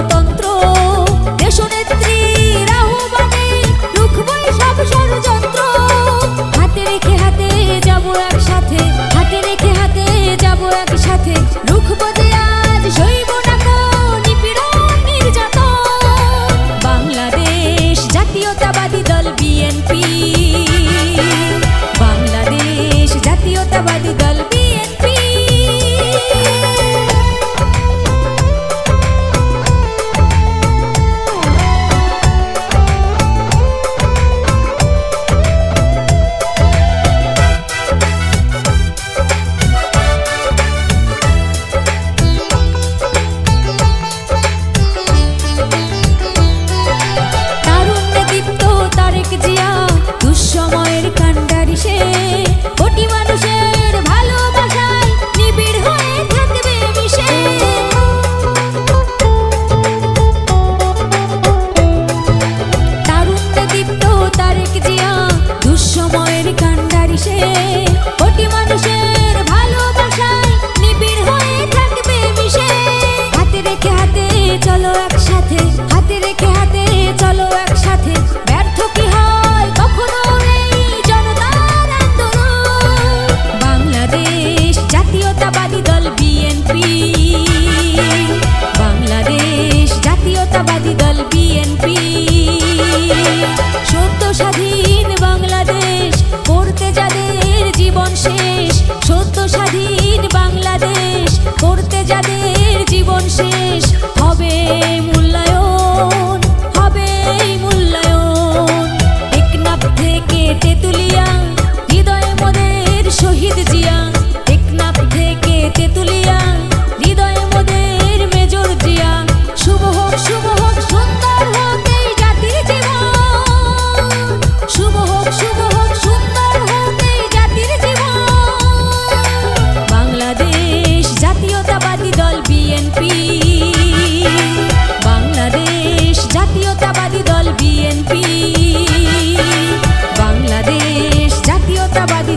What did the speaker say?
গণতন্ত্র দেশনেত্রীর আহ্বানে রুখবই সব ষড়যন্ত্র। হাতে রেখে হাতে যাবো একসাথে, হাতে রেখে হাতে যাবো একসাথে, রুখবো যে আজ সইব না কো নিপীড়ন নির্যাতন। বাংলাদেশ জাতীয়তাবাদী দল বিএনপি, বাংলাদেশ জাতীয়তাবাদী দল বিএনপি। দুঃসময়ের কান্ডারি সে, কোটি মানুষের ভালোবাসায় নিবিড় হয়ে থাকবে মিশে। তারুণ্যে দীপ্ত তারেক জিয়া, দুঃসময়ের কান্ডারি সে, কোটি মানুষের ভালোবাসায় নিবিড় হয়ে থাকবে মিশে। হাতে রেখে হাতে চলো একসাথে, হাতে রেখে হাতে চলো একসাথে, ব্যর্থ কি হয় কখনো এই জনতার আন্দোলন। বাংলাদেশ জাতীয়তাবাদী দল বিএনপি, বাংলাদেশ জাতীয়তাবাদী দল বিএনপি। সদ্য স্বাধীন বাংলাদেশ করতে যাদের জীবন শেষ, সদ্য স্বাধীন বাংলাদেশ করতে যাদের জীবন শেষ, হবে মূল্যায়ন, হবে মূল্যায়ন। টেকনাফ থেকে তেতুলিয়া হৃদয়ে মোদের শহীদ জিয়া, টেকনাফ থেকে তেতুলিয়া হৃদয়ে মোদের মেজর জিয়া। শুভ হোক সুন্দর হোক এই জাতির জীবন, শুভ হোক সুন্দর হোক এই জাতির জীবন। বাংলাদেশ জাতীয়তাবাদী দল বিএনপি, বাংলাদেশ জাতীয়তাবাদী দল বিএনপি, বাংলাদেশ জাতীয়তাবাদী